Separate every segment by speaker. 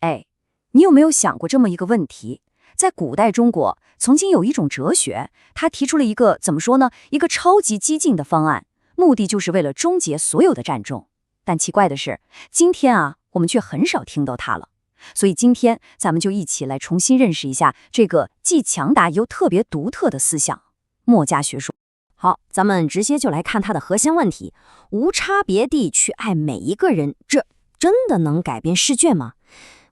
Speaker 1: 哎，你有没有想过这么一个问题？在古代中国，曾经有一种哲学，他提出了一个怎么说呢？一个超级激进的方案，目的就是为了终结所有的战争。但奇怪的是，今天啊，我们却很少听到它了。所以今天咱们就一起来重新认识一下这个既强大又特别独特的思想——墨家学说。好，咱们直接就来看它的核心问题：无差别地去爱每一个人，这真的能改变世界吗？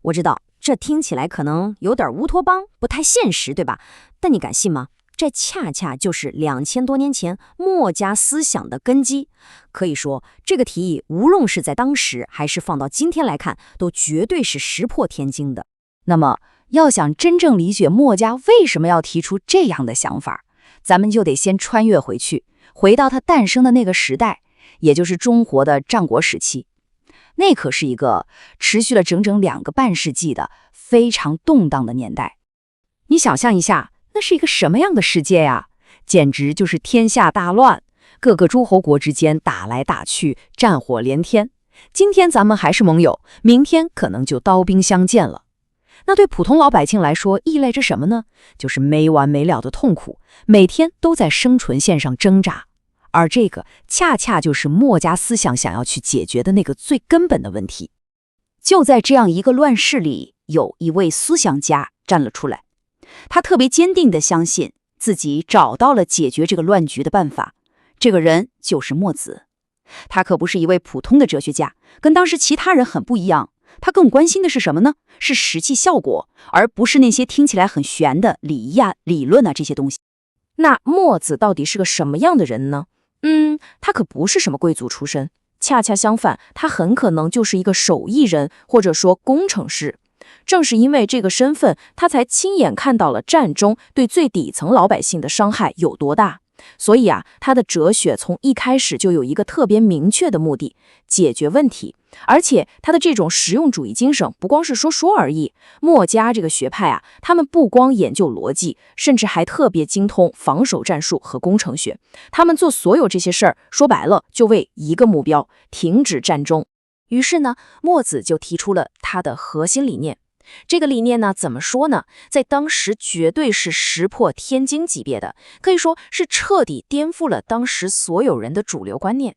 Speaker 1: 我知道这听起来可能有点乌托邦，不太现实，对吧？但你敢信吗？这恰恰就是2000多年前墨家思想的根基。可以说，这个提议无论是在当时还是放到今天来看，都绝对是石破天惊的。那么，要想真正理解墨家为什么要提出这样的想法，咱们就得先穿越回去，回到他诞生的那个时代，也就是中国的战国时期。那可是一个持续了整整2个半世纪的非常动荡的年代。你想象一下，那是一个什么样的世界呀？简直就是天下大乱，各个诸侯国之间打来打去，战火连天。今天咱们还是盟友，明天可能就刀兵相见了。那对普通老百姓来说，意味着什么呢？就是没完没了的痛苦，每天都在生存线上挣扎。而这个恰恰就是墨家思想想要去解决的那个最根本的问题。就在这样一个乱世里，有一位思想家站了出来，他特别坚定地相信自己找到了解决这个乱局的办法。这个人就是墨子。他可不是一位普通的哲学家，跟当时其他人很不一样。他更关心的是什么呢？是实际效果，而不是那些听起来很玄的礼仪啊、理论啊这些东西。
Speaker 2: 那墨子到底是个什么样的人呢？他可不是什么贵族出身，恰恰相反，他很可能就是一个手艺人，或者说工程师。正是因为这个身份，他才亲眼看到了战中对最底层老百姓的伤害有多大。所以啊，他的哲学从一开始就有一个特别明确的目的：解决问题。而且他的这种实用主义精神不光是说说而已。墨家这个学派啊，他们不光研究逻辑，甚至还特别精通防守战术和工程学。他们做所有这些事儿，说白了就为一个目标：停止战争。于是呢，墨子就提出了他的核心理念。这个理念呢，怎么说呢？在当时绝对是石破天惊级别的，可以说是彻底颠覆了当时所有人的主流观念。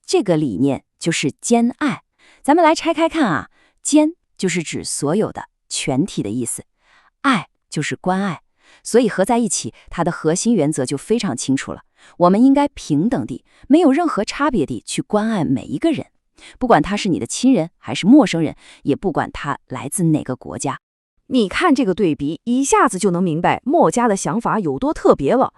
Speaker 1: 这个理念就是兼爱。咱们来拆开看啊，兼就是指所有的、全体的意思，爱就是关爱，所以合在一起，它的核心原则就非常清楚了。我们应该平等地，没有任何差别地去关爱每一个人，不管他是你的亲人还是陌生人，也不管他来自哪个国家。
Speaker 2: 你看这个对比，一下子就能明白墨家的想法有多特别了。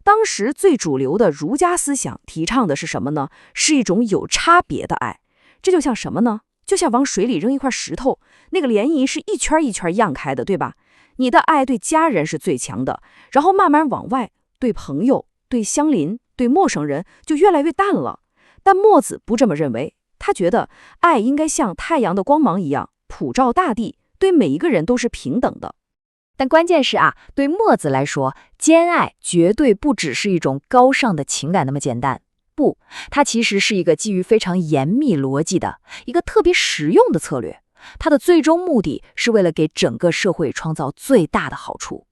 Speaker 2: 当时最主流的儒家思想提倡的是什么呢？是一种有差别的爱。这就像什么呢？就像往水里扔一块石头，那个涟漪是一圈一圈漾开的，对吧？你的爱对家人是最强的，然后慢慢往外，对朋友、对相邻、对陌生人就越来越淡了。但墨子不这么认为，他觉得爱应该像太阳的光芒一样普照大地，对每一个人都是平等的。
Speaker 1: 但关键是啊，对墨子来说，兼爱绝对不只是一种高尚的情感那么简单。不，它其实是一个基于非常严密逻辑的一个特别实用的策略。它的最终目的是为了给整个社会创造最大的好处。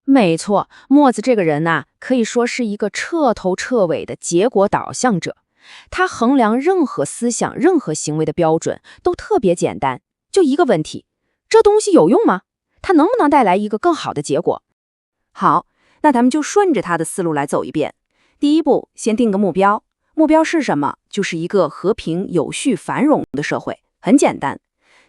Speaker 2: 没错，墨子这个人呐，可以说是一个彻头彻尾的结果导向者。他衡量任何思想、任何行为的标准都特别简单，就一个问题：这东西有用吗？它能不能带来一个更好的结果？好，那咱们就顺着他的思路来走一遍。第一步，先定个目标。目标是什么？就是一个和平、有序、繁荣的社会，很简单。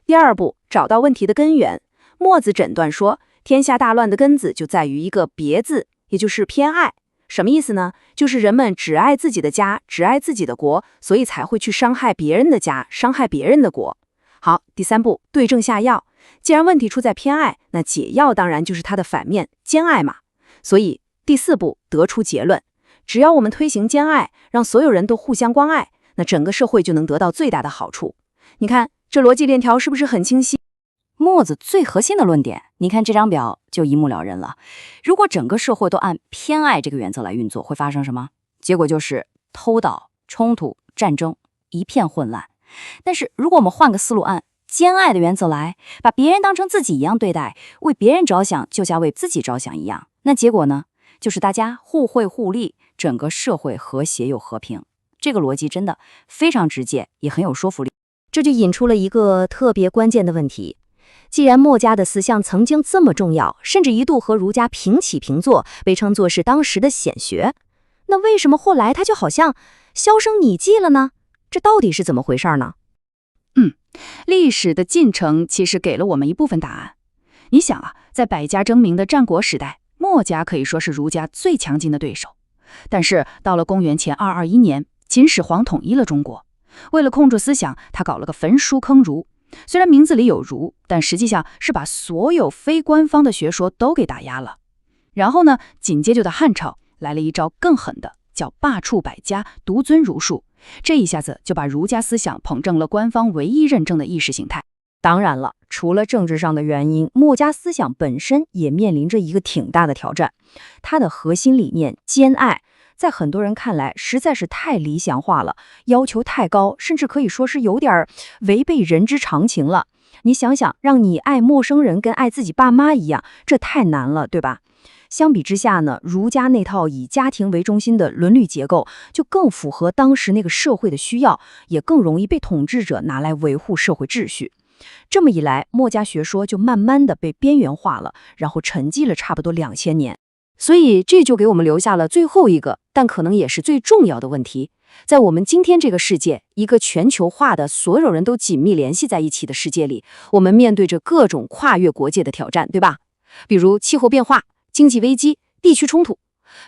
Speaker 2: 第二步，找到问题的根源。墨子诊断说，天下大乱的根子就在于一个别字，也就是偏爱。什么意思呢？就是人们只爱自己的家，只爱自己的国，所以才会去伤害别人的家，伤害别人的国。好，第三步，对症下药。既然问题出在偏爱，那解药当然就是它的反面，兼爱嘛。所以第四步，得出结论。只要我们推行兼爱，让所有人都互相关爱，那整个社会就能得到最大的好处。你看，这逻辑链条是不是很清晰？
Speaker 1: 墨子最核心的论点，你看这张表就一目了然了。如果整个社会都按偏爱这个原则来运作，会发生什么？结果就是偷盗、冲突、战争，一片混乱。但是如果我们换个思路，按兼爱的原则来，把别人当成自己一样对待，为别人着想就像为自己着想一样。那结果呢，就是大家互惠互利，整个社会和谐又和平。这个逻辑真的非常直接，也很有说服力。这就引出了一个特别关键的问题。既然墨家的思想曾经这么重要，甚至一度和儒家平起平坐，被称作是当时的显学，那为什么后来它就好像销声匿迹了呢？这到底是怎么回事呢？
Speaker 3: 历史的进程其实给了我们一部分答案。你想啊，在百家争鸣的战国时代，墨家可以说是儒家最强劲的对手。但是到了公元前221年，秦始皇统一了中国，为了控制思想，他搞了个焚书坑儒。虽然名字里有儒，但实际上是把所有非官方的学说都给打压了。然后呢，紧接着的汉朝来了一招更狠的，叫罢黜百家，独尊儒术。这一下子就把儒家思想捧正了官方唯一认证的意识形态。
Speaker 1: 当然了，除了政治上的原因，墨家思想本身也面临着一个挺大的挑战。它的核心理念兼爱，在很多人看来实在是太理想化了，要求太高，甚至可以说是有点违背人之常情了。你想想，让你爱陌生人跟爱自己爸妈一样，这太难了，对吧？相比之下呢，儒家那套以家庭为中心的伦理结构就更符合当时那个社会的需要，也更容易被统治者拿来维护社会秩序。这么一来，墨家学说就慢慢的被边缘化了，然后沉寂了差不多2000年。所以这就给我们留下了最后一个，但可能也是最重要的问题。在我们今天这个世界，一个全球化的所有人都紧密联系在一起的世界里，我们面对着各种跨越国界的挑战，对吧？比如气候变化、经济危机、地区冲突。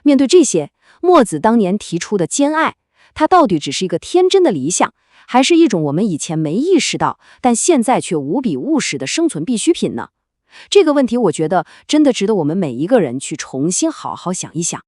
Speaker 1: 面对这些，墨子当年提出的兼爱，它到底只是一个天真的理想，还是一种我们以前没意识到，但现在却无比务实的生存必需品呢？这个问题，我觉得真的值得我们每一个人去重新好好想一想。